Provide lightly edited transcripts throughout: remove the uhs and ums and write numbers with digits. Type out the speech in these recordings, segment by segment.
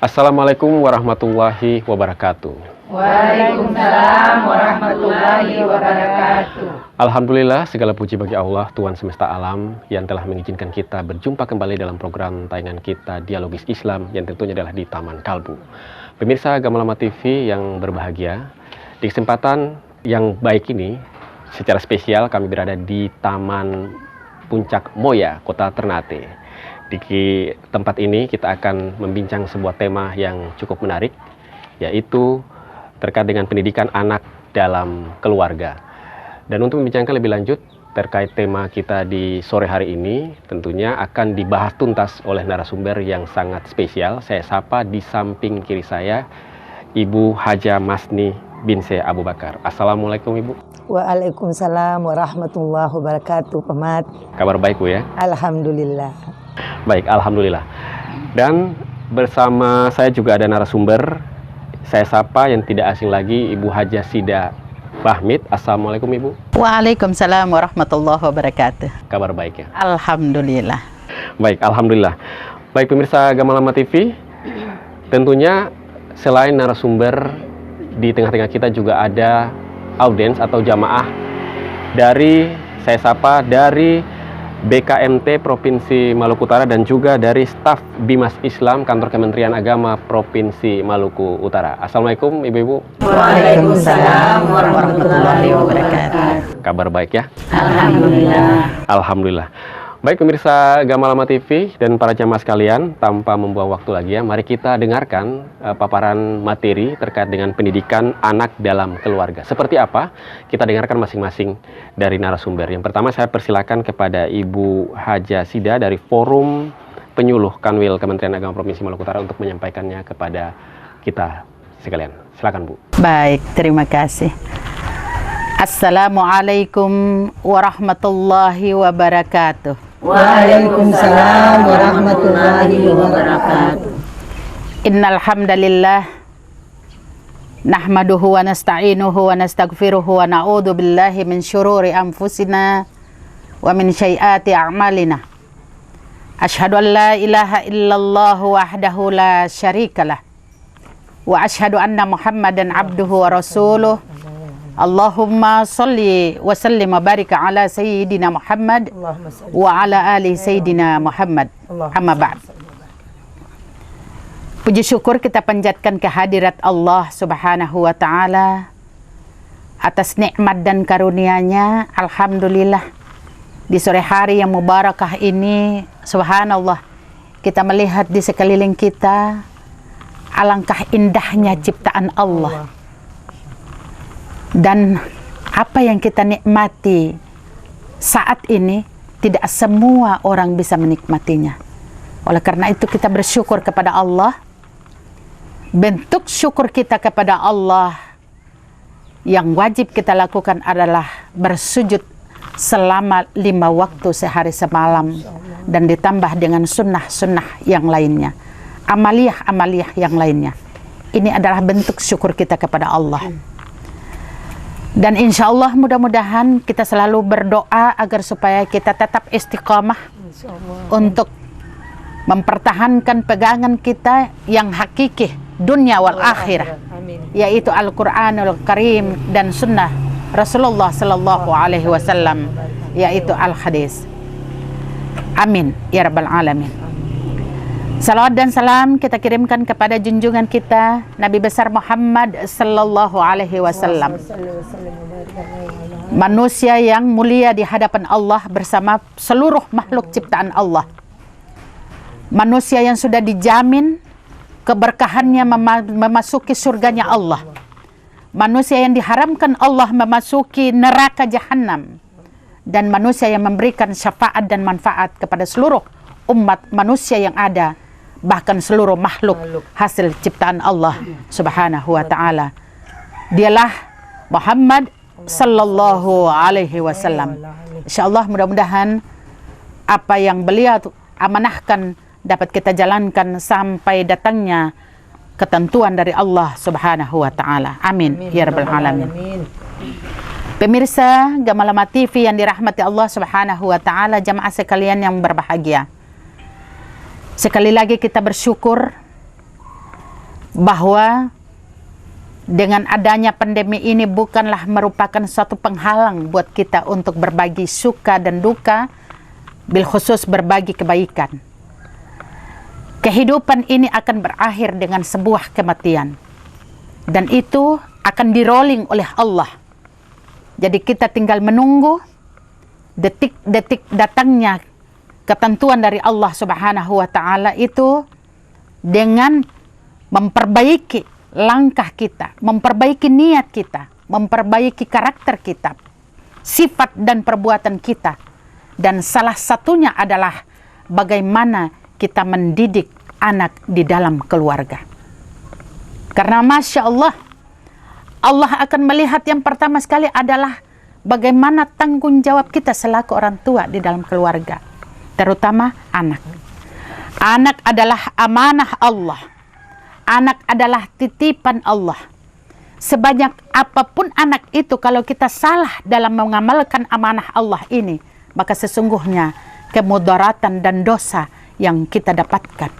Assalamualaikum warahmatullahi wabarakatuh. Waalaikumsalam warahmatullahi wabarakatuh. Alhamdulillah, segala puji bagi Allah, Tuhan semesta alam, yang telah mengizinkan kita berjumpa kembali dalam program tayangan kita Dialogis Islam, yang tentunya adalah di Taman Kalbu. Pemirsa Gamalama TV yang berbahagia, di kesempatan yang baik ini, secara spesial kami berada di Taman Puncak Moya, Kota Ternate. Di tempat ini kita akan membincang sebuah tema yang cukup menarik, yaitu terkait dengan pendidikan anak dalam keluarga. Dan untuk membincangkan lebih lanjut terkait tema kita di sore hari ini, tentunya akan dibahas tuntas oleh narasumber yang sangat spesial. Saya sapa di samping kiri saya, Ibu Haja Masni Binse Abu Bakar. Assalamualaikum Ibu. Waalaikumsalam warahmatullahi wabarakatuh, Pemat. Kabar baik Bu ya? Alhamdulillah. Baik, Alhamdulillah. Dan bersama saya juga ada narasumber. Saya sapa yang tidak asing lagi, Ibu Haja Sida Bahmid. Assalamualaikum Ibu. Waalaikumsalam warahmatullahi wabarakatuh. Kabar baik ya? Alhamdulillah. Baik, Alhamdulillah. Baik pemirsa Gamalama TV, tentunya selain narasumber, di tengah-tengah kita juga ada audiens atau jamaah dari, saya sapa, dari BKMT Provinsi Maluku Utara dan juga dari staf Bimas Islam Kantor Kementerian Agama Provinsi Maluku Utara. Assalamualaikum Ibu-Ibu. Waalaikumsalam warahmatullahi wabarakatuh. Kabar baik ya? Alhamdulillah. Alhamdulillah. Baik pemirsa Gamalama TV dan para jamaah sekalian, tanpa membuang waktu lagi ya, mari kita dengarkan paparan materi terkait dengan pendidikan anak dalam keluarga. Seperti apa? Kita dengarkan masing-masing dari narasumber. Yang pertama saya persilakan kepada Ibu Haja Sida dari Forum Penyuluh Kanwil Kementerian Agama Provinsi Maluku Utara untuk menyampaikannya kepada kita sekalian. Silakan Bu. Baik, terima kasih. Assalamualaikum warahmatullahi wabarakatuh. Waalaikumsalam warahmatullahi wabarakatuh. Innal hamdalillah nahmaduhu wa nasta'inuhu wa nastaghfiruhu wa na'udzu billahi min syururi anfusina wa min sayyiati a'malina. Asyhadu an la ilaha illallah wahdahu la syarikalah wa asyhadu anna Muhammadan abduhu wa rasuluh. Allahumma salli wa sallim wa barika ala sayyidina Muhammad wa ala ali sayyidina Muhammad. Amma ba'd. Puji syukur kita panjatkan kehadirat Allah Subhanahu wa taala atas nikmat dan karunia-Nya. Alhamdulillah, di sore hari yang mubarakah ini, subhanallah, kita melihat di sekeliling kita alangkah indahnya ciptaan Allah. Dan apa yang kita nikmati saat ini tidak semua orang bisa menikmatinya. Oleh karena itu kita bersyukur kepada Allah. Bentuk syukur kita kepada Allah yang wajib kita lakukan adalah bersujud selama 5 waktu sehari semalam dan ditambah dengan sunnah-sunnah yang lainnya, amaliyah-amaliyah yang lainnya. Ini adalah bentuk syukur kita kepada Allah. Dan insya Allah mudah-mudahan kita selalu berdoa agar supaya kita tetap istiqamah untuk mempertahankan pegangan kita yang hakiki dunia wal akhirah, yaitu Al-Quranul Karim dan sunnah Rasulullah Sallallahu Alaihi Wasallam, yaitu Al-Hadis. Amin ya Rabbal Alamin. Salawat dan salam kita kirimkan kepada junjungan kita Nabi besar Muhammad Sallallahu Alaihi Wasallam, manusia yang mulia di hadapan Allah bersama seluruh makhluk ciptaan Allah, manusia yang sudah dijamin keberkahannya memasuki surganya Allah, manusia yang diharamkan Allah memasuki neraka jahanam, dan manusia yang memberikan syafaat dan manfaat kepada seluruh umat manusia yang ada, bahkan seluruh makhluk hasil ciptaan Allah Subhanahu wa taala. Dialah Muhammad Sallallahu Alaihi Wasallam. Insyaallah mudah-mudahan apa yang beliau amanahkan dapat kita jalankan sampai datangnya ketentuan dari Allah Subhanahu wa taala. Amin ya rabbal alamin. Pemirsa Gamalama TV yang dirahmati Allah Subhanahu wa taala, jamaah sekalian yang berbahagia. Sekali lagi kita bersyukur bahwa dengan adanya pandemi ini bukanlah merupakan suatu penghalang buat kita untuk berbagi suka dan duka, bil khusus berbagi kebaikan. Kehidupan ini akan berakhir dengan sebuah kematian, dan itu akan di-rolling oleh Allah. Jadi kita tinggal menunggu detik-detik datangnya ketentuan dari Allah Subhanahu wa Ta'ala itu dengan memperbaiki langkah kita, memperbaiki niat kita, memperbaiki karakter kita, sifat dan perbuatan kita. Dan salah satunya adalah bagaimana kita mendidik anak di dalam keluarga. Karena Masya Allah, Allah akan melihat yang pertama sekali adalah bagaimana tanggung jawab kita selaku orang tua di dalam keluarga, terutama anak. Anak adalah amanah Allah. Anak adalah titipan Allah. Sebanyak apapun anak itu, kalau kita salah dalam mengamalkan amanah Allah ini, maka sesungguhnya kemudaratan dan dosa yang kita dapatkan.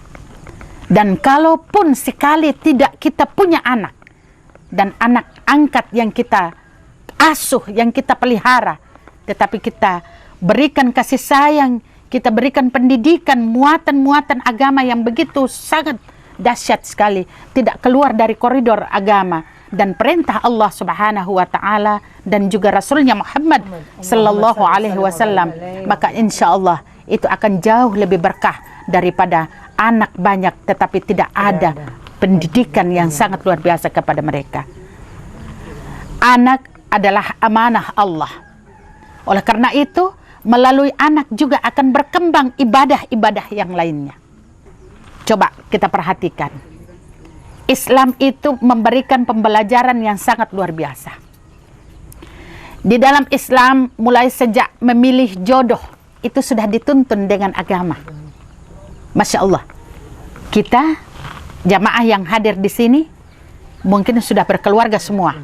Dan kalaupun sekali tidak kita punya anak, dan anak angkat yang kita asuh, yang kita pelihara, tetapi kita berikan kasih sayang, kita berikan pendidikan, muatan-muatan agama yang begitu sangat dahsyat sekali, tidak keluar dari koridor agama dan perintah Allah Subhanahu wa Ta'ala dan juga Rasulnya Muhammad sallallahu alaihi wasallam, maka insya Allah itu akan jauh lebih berkah daripada anak banyak tetapi tidak ada pendidikan yang sangat luar biasa kepada mereka. Anak adalah amanah Allah. Oleh karena itu, melalui anak juga akan berkembang ibadah-ibadah yang lainnya. Coba kita perhatikan. Islam itu memberikan pembelajaran yang sangat luar biasa. Di dalam Islam, mulai sejak memilih jodoh, itu sudah dituntun dengan agama. Masya Allah. Kita, jamaah yang hadir di sini, mungkin sudah berkeluarga semua.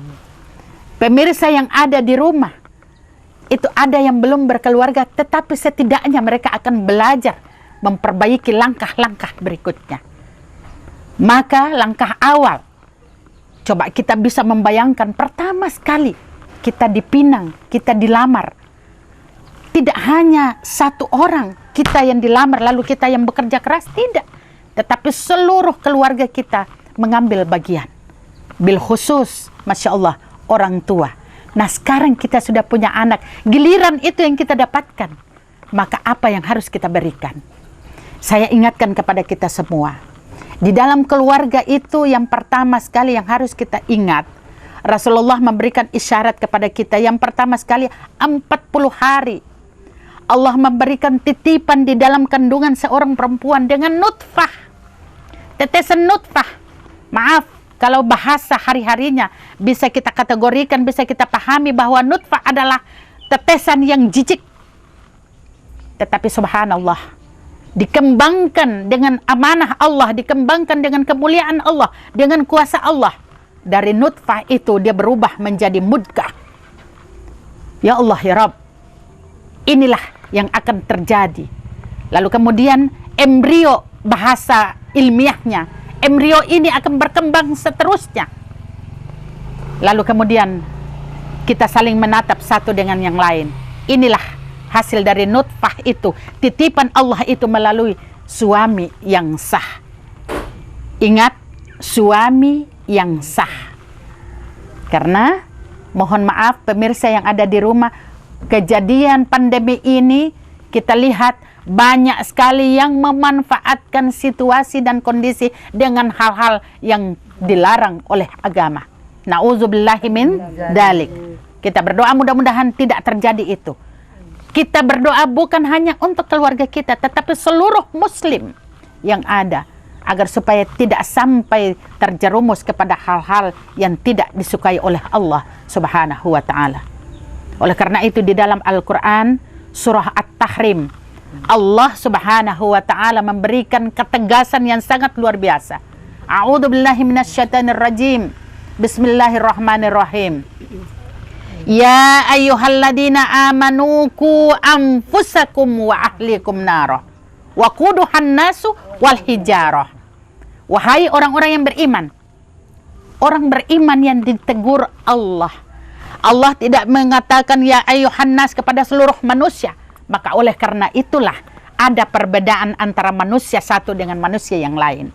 Pemirsa yang ada di rumah, itu ada yang belum berkeluarga, tetapi setidaknya mereka akan belajar memperbaiki langkah-langkah berikutnya. Maka langkah awal, coba kita bisa membayangkan pertama sekali kita dipinang, kita dilamar. Tidak hanya satu orang kita yang dilamar lalu kita yang bekerja keras, tidak. Tetapi seluruh keluarga kita mengambil bagian. Bil khusus, Masya Allah, orang tua. Nah sekarang kita sudah punya anak, giliran itu yang kita dapatkan. Maka apa yang harus kita berikan? Saya ingatkan kepada kita semua, di dalam keluarga itu yang pertama sekali yang harus kita ingat, Rasulullah memberikan isyarat kepada kita. Yang pertama sekali 40 hari Allah memberikan titipan di dalam kandungan seorang perempuan dengan nutfah, tetesan nutfah. Maaf, kalau bahasa hari-harinya bisa kita kategorikan, bisa kita pahami bahwa nutfah adalah tetesan yang jijik. Tetapi subhanallah, dikembangkan dengan amanah Allah, dikembangkan dengan kemuliaan Allah, dengan kuasa Allah. Dari nutfah itu dia berubah menjadi mudghah. Ya Allah, ya Rabb, inilah yang akan terjadi. Lalu kemudian embrio, bahasa ilmiahnya, embrio ini akan berkembang seterusnya. Lalu kemudian kita saling menatap satu dengan yang lain. Inilah hasil dari nutfah itu, titipan Allah itu melalui suami yang sah. Ingat, suami yang sah. Karena mohon maaf pemirsa yang ada di rumah, kejadian pandemi ini kita lihat banyak sekali yang memanfaatkan situasi dan kondisi dengan hal-hal yang dilarang oleh agama. Na'udzubillahi min dalik. Kita berdoa mudah-mudahan tidak terjadi itu. Kita berdoa bukan hanya untuk keluarga kita, tetapi seluruh muslim yang ada, agar supaya tidak sampai terjerumus kepada hal-hal yang tidak disukai oleh Allah Subhanahu wa Ta'ala. Oleh karena itu di dalam Al-Quran surah At-Tahrim, Allah Subhanahu wa Ta'ala memberikan ketegasan yang sangat luar biasa. A'udzu billahi minasyaitonir rajim. Bismillahirrahmanirrahim. Ya ayyuhalladzina amanu qu anfusakum wa ahlikum nara wa quduhan nasu wal hijarah. Wahai orang-orang yang beriman, orang beriman yang ditegur Allah. Allah tidak mengatakan ya ayuhan nas kepada seluruh manusia. Maka oleh karena itulah ada perbedaan antara manusia satu dengan manusia yang lain.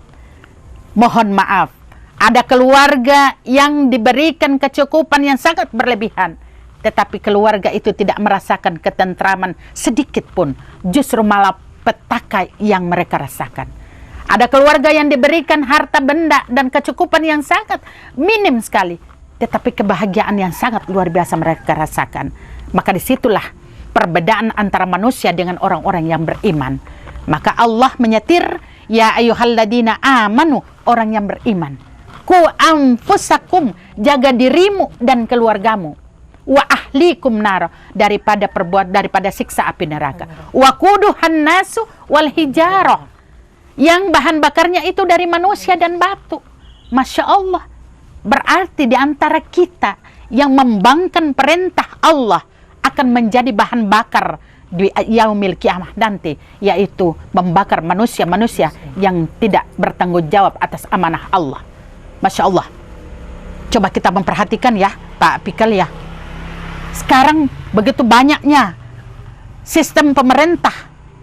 Mohon maaf, ada keluarga yang diberikan kecukupan yang sangat berlebihan, tetapi keluarga itu tidak merasakan ketentraman sedikit pun, justru malah petaka yang mereka rasakan. Ada keluarga yang diberikan harta benda dan kecukupan yang sangat minim sekali, tetapi kebahagiaan yang sangat luar biasa mereka rasakan. Maka disitulah perbedaan antara manusia dengan orang-orang yang beriman. Maka Allah menyetir, ya ayyuhalladzina amanu, orang yang beriman. Ku anfusakum, jaga dirimu dan keluargamu. Wa ahlikum nar, daripada siksa api neraka. Wa quduhan nasu wal hijarah, yang bahan bakarnya itu dari manusia dan batu. Masya Allah, berarti di antara kita yang membangkang perintah Allah akan menjadi bahan bakar di yaumil kiamah nanti, yaitu membakar manusia-manusia yang tidak bertanggung jawab atas amanah Allah. Masya Allah. Coba kita memperhatikan ya Pak Pikal ya. Sekarang begitu banyaknya sistem pemerintah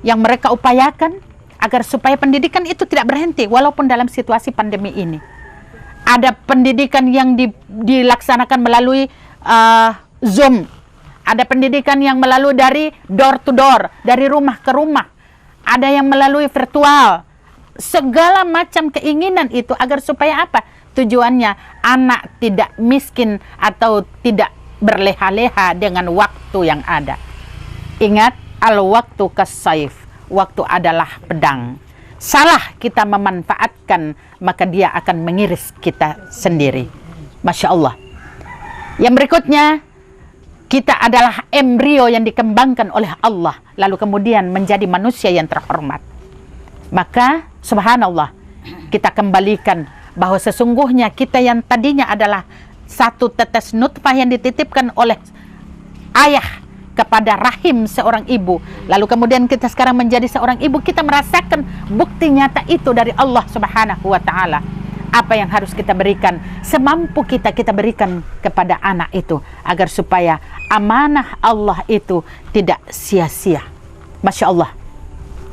yang mereka upayakan agar supaya pendidikan itu tidak berhenti walaupun dalam situasi pandemi ini. Ada pendidikan yang dilaksanakan melalui Zoom. Ada pendidikan yang melalui dari door to door, dari rumah ke rumah. Ada yang melalui virtual. Segala macam keinginan itu agar supaya apa? Tujuannya anak tidak miskin atau tidak berleha-leha dengan waktu yang ada. Ingat, al-waktu kas-saif. Waktu adalah pedang. Salah kita memanfaatkan, maka dia akan mengiris kita sendiri. Masya Allah. Yang berikutnya, kita adalah embrio yang dikembangkan oleh Allah, lalu kemudian menjadi manusia yang terhormat. Maka, subhanallah, kita kembalikan bahwa sesungguhnya kita yang tadinya adalah satu tetes nutfah yang dititipkan oleh ayah kepada rahim seorang ibu, lalu kemudian kita sekarang menjadi seorang ibu, kita merasakan bukti nyata itu dari Allah Subhanahu wa Ta'ala. Apa yang harus kita berikan, semampu kita berikan kepada anak itu, agar supaya amanah Allah itu tidak sia-sia. Masya Allah,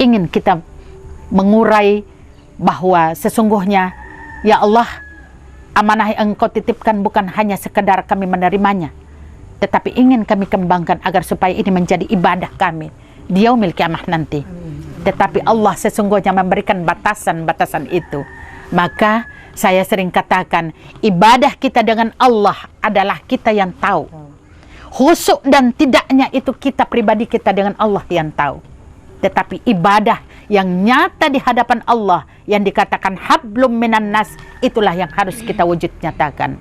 ingin kita mengurai bahwa sesungguhnya ya Allah, amanah yang Engkau titipkan bukan hanya sekedar kami menerimanya, tetapi ingin kami kembangkan agar supaya ini menjadi ibadah kami di yaumil kiamah nanti. Tetapi Allah sesungguhnya memberikan batasan-batasan itu. Maka saya sering katakan, ibadah kita dengan Allah adalah kita yang tahu. Khusyuk dan tidaknya itu kita pribadi kita dengan Allah yang tahu. Tetapi ibadah yang nyata di hadapan Allah, yang dikatakan hablum minan nas, itulah yang harus kita wujud nyatakan.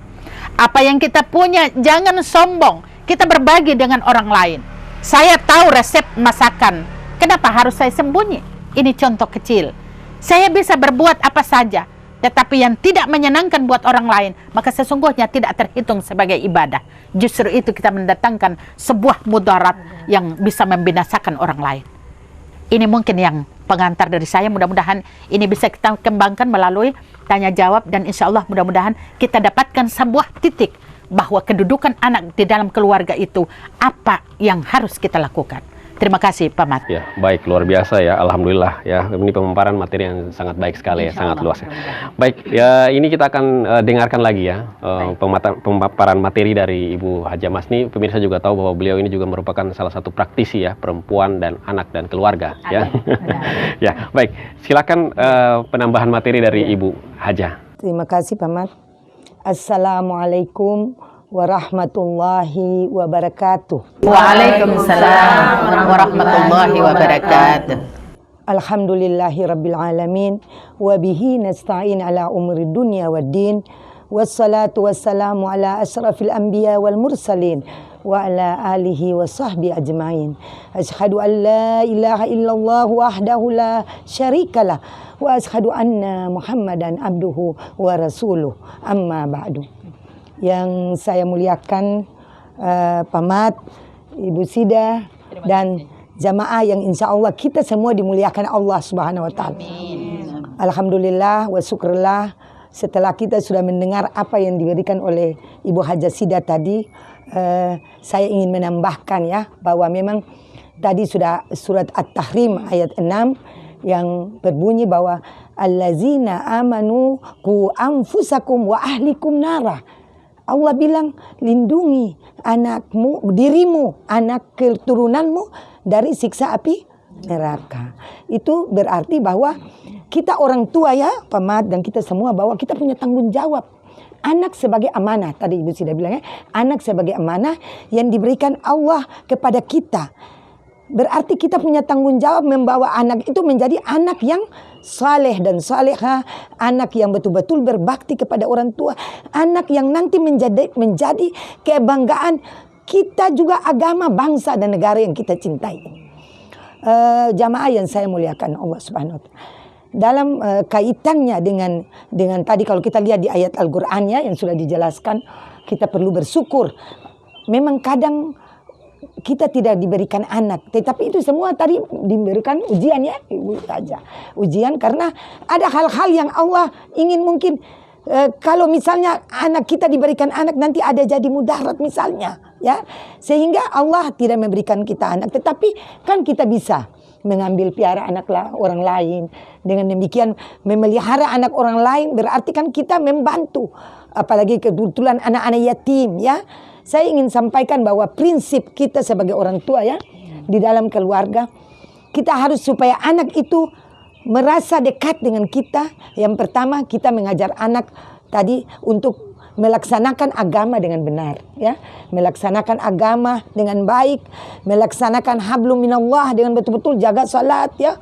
Apa yang kita punya jangan sombong, kita berbagi dengan orang lain. Saya tahu resep masakan, kenapa harus saya sembunyi? Ini contoh kecil. Saya bisa berbuat apa saja, tetapi yang tidak menyenangkan buat orang lain, maka sesungguhnya tidak terhitung sebagai ibadah. Justru itu kita mendatangkan sebuah mudarat yang bisa membinasakan orang lain. Ini mungkin yang pengantar dari saya, mudah-mudahan ini bisa kita kembangkan melalui tanya jawab, dan insya Allah mudah-mudahan kita dapatkan sebuah titik bahwa kedudukan anak di dalam keluarga itu apa yang harus kita lakukan. Terima kasih Pak Mat. Ya, baik, luar biasa ya, alhamdulillah ya. Ini pemaparan materi yang sangat baik sekali ya, sangat luas. Baik, ya ini kita akan dengarkan lagi ya pemaparan materi dari Ibu Hajah Masni. Pemirsa juga tahu bahwa beliau ini juga merupakan salah satu praktisi ya, perempuan dan anak dan keluarga ya. Ya, baik. Silakan penambahan materi dari Ibu Hajah. Terima kasih Pak Mat. Assalamualaikum warahmatullahi wabarakatuh. Waalaikumsalam warahmatullahi wabarakatuh. Alhamdulillahi rabbil alamin, wa bihi nasta'in ala umri dunya waddin, wassalatu wassalamu ala asrafil anbiya wal mursalin, wa ala alihi wa sahbihi ajma'in. Ashhadu an la ilaha illallah wahdahu la syarikalah, wa ashhadu anna Muhammadan abduhu wa rasuluh, amma ba'du. Yang saya muliakan Pak Mat, Ibu Sida, dan jamaah yang insya Allah kita semua dimuliakan Allah Subhanahu wa Ta'ala. Alhamdulillah wa syukurlah, setelah kita sudah mendengar apa yang diberikan oleh Ibu Hajah Sida tadi, saya ingin menambahkan ya, bahwa memang tadi sudah surat At-Tahrim ayat 6 yang berbunyi bahwa allazina amanu qu anfusakum wa ahlikum nara. Allah bilang, lindungi anakmu, dirimu, anak keturunanmu dari siksa api neraka. Itu berarti bahwa kita orang tua ya, Pamat dan kita semua, bahwa kita punya tanggung jawab. Anak sebagai amanah, tadi Ibu sudah bilang ya, anak sebagai amanah yang diberikan Allah kepada kita. Berarti kita punya tanggung jawab membawa anak itu menjadi anak yang saleh dan saleha, anak yang betul-betul berbakti kepada orang tua, anak yang nanti menjadi kebanggaan kita juga, agama, bangsa dan negara yang kita cintai. Jamaah yang saya muliakan Allah Subhanahu wa taala. Dalam kaitannya dengan tadi kalau kita lihat di ayat Al-Qur'annya yang sudah dijelaskan, kita perlu bersyukur. Memang kadang kita tidak diberikan anak, tetapi itu semua tadi diberikan ujian ya, Ibu saja. Ujian karena ada hal-hal yang Allah ingin mungkin kalau misalnya anak kita diberikan anak nanti ada jadi mudarat misalnya ya. Sehingga Allah tidak memberikan kita anak, tetapi kan kita bisa mengambil piara anak orang lain. Dengan demikian memelihara anak orang lain berarti kan kita membantu, apalagi kebetulan anak-anak yatim ya. Saya ingin sampaikan bahwa prinsip kita sebagai orang tua ya, di dalam keluarga, kita harus supaya anak itu merasa dekat dengan kita. Yang pertama, kita mengajar anak tadi untuk melaksanakan agama dengan benar ya, melaksanakan agama dengan baik, melaksanakan hablum minallah dengan betul-betul jaga salat ya.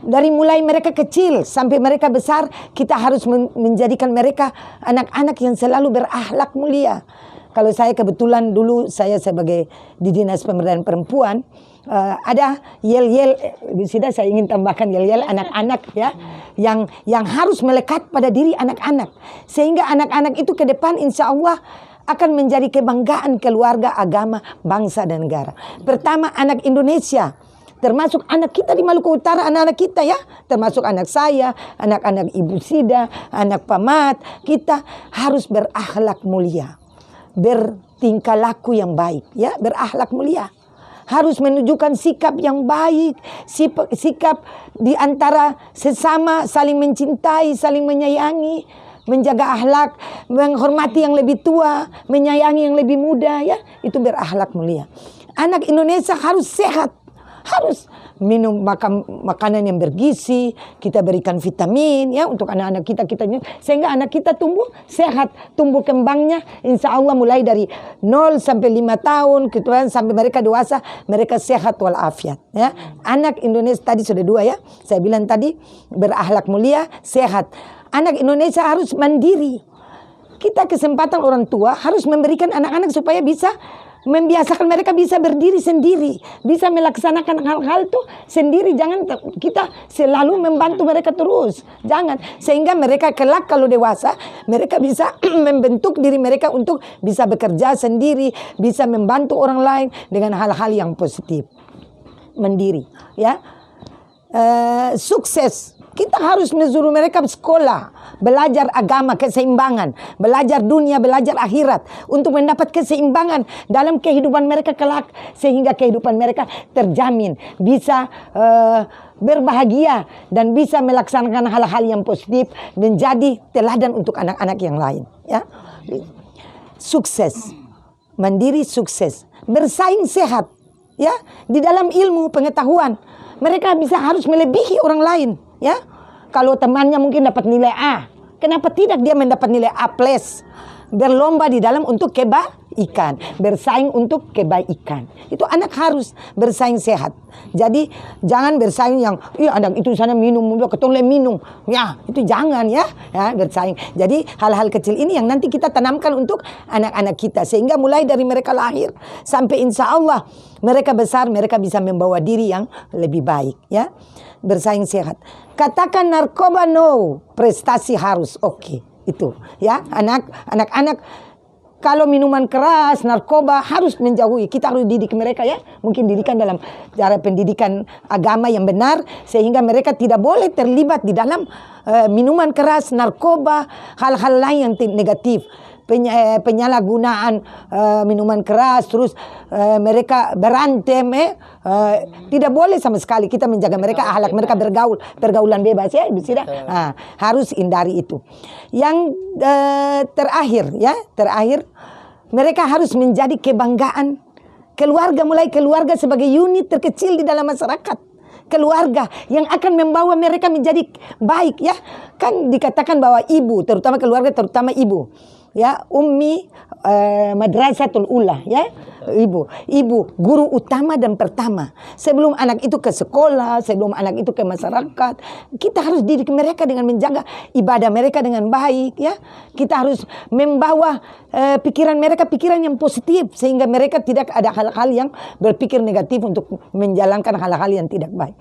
Dari mulai mereka kecil sampai mereka besar, kita harus menjadikan mereka anak-anak yang selalu berakhlak mulia. Kalau saya kebetulan dulu saya sebagai di Dinas Pemberdayaan Perempuan, ada yel-yel, sudah saya ingin tambahkan yel-yel anak-anak ya, yang harus melekat pada diri anak-anak. Sehingga anak-anak itu ke depan insya Allah akan menjadi kebanggaan keluarga, agama, bangsa dan negara. Pertama, anak Indonesia, termasuk anak kita di Maluku Utara, anak-anak kita ya, termasuk anak saya, anak-anak Ibu Sida, anak Pamat, kita harus berakhlak mulia, bertingkah laku yang baik ya, berakhlak mulia, harus menunjukkan sikap yang baik, sikap di antara sesama, saling mencintai, saling menyayangi, menjaga akhlak, menghormati yang lebih tua, menyayangi yang lebih muda ya, itu berakhlak mulia. Anak Indonesia harus sehat, harus minum makanan yang bergizi, kita berikan vitamin ya untuk anak-anak kita, sehingga anak kita tumbuh sehat, tumbuh kembangnya insya Allah mulai dari 0 sampai 5 tahun sampai mereka dewasa, mereka sehat walafiat ya. Anak Indonesia tadi sudah 2 ya, saya bilang tadi berakhlak mulia, sehat. Anak Indonesia harus mandiri. Kita kesempatan orang tua harus memberikan anak-anak supaya bisa membiasakan mereka bisa berdiri sendiri, bisa melaksanakan hal-hal itu sendiri. Jangan kita selalu membantu mereka terus, jangan, sehingga mereka kelak kalau dewasa mereka bisa membentuk diri mereka untuk bisa bekerja sendiri, bisa membantu orang lain dengan hal-hal yang positif. Mandiri ya. Sukses, kita harus menyuruh mereka sekolah, belajar agama, keseimbangan, belajar dunia, belajar akhirat, untuk mendapat keseimbangan dalam kehidupan mereka kelak, sehingga kehidupan mereka terjamin, bisa berbahagia dan bisa melaksanakan hal-hal yang positif, menjadi teladan untuk anak-anak yang lain ya. Sukses, mandiri, sukses, bersaing sehat ya, di dalam ilmu pengetahuan mereka bisa harus melebihi orang lain ya. Kalau temannya mungkin dapat nilai A, kenapa tidak dia mendapat nilai A+? Berlomba di dalam untuk kebaikan, bersaing untuk kebaikan. Itu anak harus bersaing sehat. Jadi jangan bersaing yang anak itu sana minum, ketoleh minum. Ya, itu jangan ya, bersaing. Jadi hal-hal kecil ini yang nanti kita tanamkan untuk anak-anak kita, sehingga mulai dari mereka lahir sampai insya Allah mereka besar, mereka bisa membawa diri yang lebih baik ya. Bersaing sehat. Katakan narkoba no, prestasi harus oke. Itu ya, anak-anak Kalau minuman keras, narkoba harus menjauhi. Kita harus didik mereka ya. Mungkin didikan dalam cara pendidikan agama yang benar. Sehingga mereka tidak boleh terlibat di dalam minuman keras, narkoba, hal-hal lain yang negatif. Penyalahgunaan minuman keras, terus mereka berantem, tidak boleh sama sekali. Kita menjaga mereka, akhlak mereka pergaulan bebas ya, harus hindari itu. Yang terakhir, mereka harus menjadi kebanggaan keluarga, mulai keluarga sebagai unit terkecil di dalam masyarakat. Keluarga yang akan membawa mereka menjadi baik ya. Kan dikatakan bahwa ibu, terutama keluarga, terutama ibu, ya, ummi madrasatul ula, ya, ibu guru utama dan pertama. Sebelum anak itu ke sekolah, sebelum anak itu ke masyarakat, kita harus didik mereka dengan menjaga ibadah mereka dengan baik, ya. Kita harus membawa pikiran mereka pikiran yang positif sehingga mereka tidak ada hal-hal yang berpikir negatif untuk menjalankan hal-hal yang tidak baik.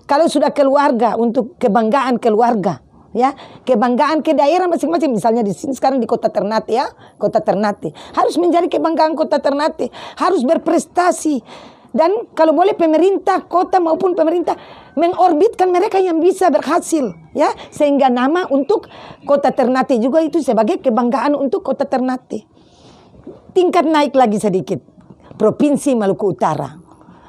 Kalau sudah keluarga, untuk kebanggaan keluarga, ya, kebanggaan ke daerah masing-masing. Misalnya di sini sekarang di Kota Ternate, ya, Kota Ternate harus menjadi kebanggaan Kota Ternate, harus berprestasi. Dan kalau boleh pemerintah kota maupun pemerintah mengorbitkan mereka yang bisa berhasil, ya, sehingga nama untuk Kota Ternate juga itu sebagai kebanggaan untuk Kota Ternate. Tingkat naik lagi sedikit, Provinsi Maluku Utara.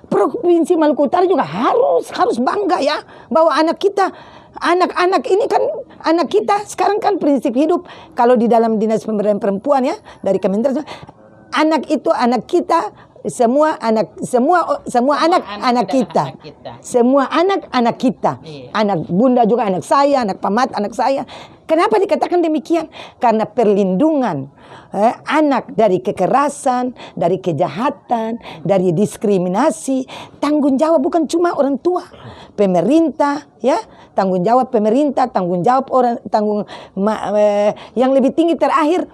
Provinsi Maluku Utara juga harus bangga ya bahwa anak-anak ini kan anak kita sekarang kan prinsip hidup kalau di dalam Dinas Pemberdayaan Perempuan ya dari Kementerian, anak itu anak kita, semua anak kita. Semua anak kita. Anak bunda juga anak saya, anak pamat anak saya. Kenapa dikatakan demikian? Karena perlindungan anak dari kekerasan, dari kejahatan, dari diskriminasi, tanggung jawab bukan cuma orang tua, pemerintah, ya, tanggung jawab pemerintah, tanggung jawab yang lebih tinggi terakhir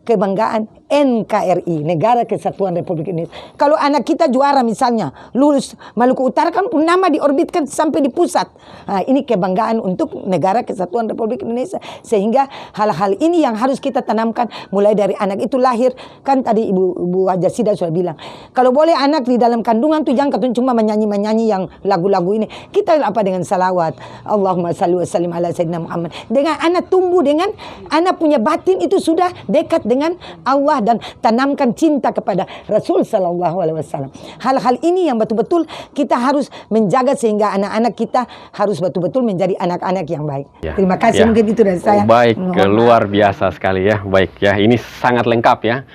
kebanggaan NKRI, Negara Kesatuan Republik Indonesia. Kalau anak kita juara misalnya, lulus Maluku Utara kan pun nama diorbitkan sampai di pusat. Nah, ini kebanggaan untuk Negara Kesatuan Republik Indonesia. Sehingga hal-hal ini yang harus kita tanamkan mulai dari anak itu lahir. Kan tadi Ibu Haja Sida sudah bilang, kalau boleh anak di dalam kandungan tuh jangan cuma menyanyi-menyanyi yang lagu-lagu ini. Kita apa dengan salawat, Allahumma salli wa sallim ala sayyidina Muhammad. Dengan anak tumbuh dengan anak punya batin itu sudah dekat dengan Allah dan tanamkan cinta kepada Rasul Sallallahu Alaihi Wasallam. Hal-hal ini yang betul-betul kita harus menjaga sehingga anak-anak kita harus betul-betul menjadi anak-anak yang baik. Ya, terima kasih, ya. mungkin itu dari saya. Baik, luar biasa sekali ya. Baik ya, ini sangat lengkap ya.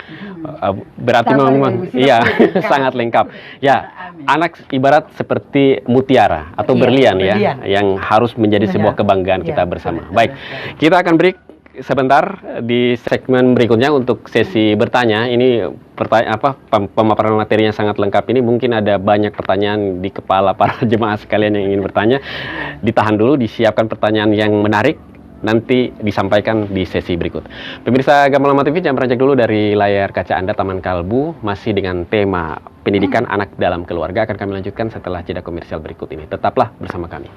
Berarti memang iya sangat lengkap. Ya, anak ibarat seperti mutiara atau berlian ya, yang harus menjadi sebuah kebanggaan kita bersama. Baik, kita akan break sebentar di segmen berikutnya untuk sesi bertanya. Ini pemaparan materinya sangat lengkap ini. Mungkin ada banyak pertanyaan di kepala para jemaah sekalian yang ingin bertanya. Ditahan dulu, disiapkan pertanyaan yang menarik, nanti disampaikan di sesi berikut. Pemirsa Gamalama TV, jangan beranjak dulu dari layar kaca Anda. Taman Kalbu masih dengan tema pendidikan anak dalam keluarga akan kami lanjutkan setelah jeda komersial berikut ini. Tetaplah bersama kami.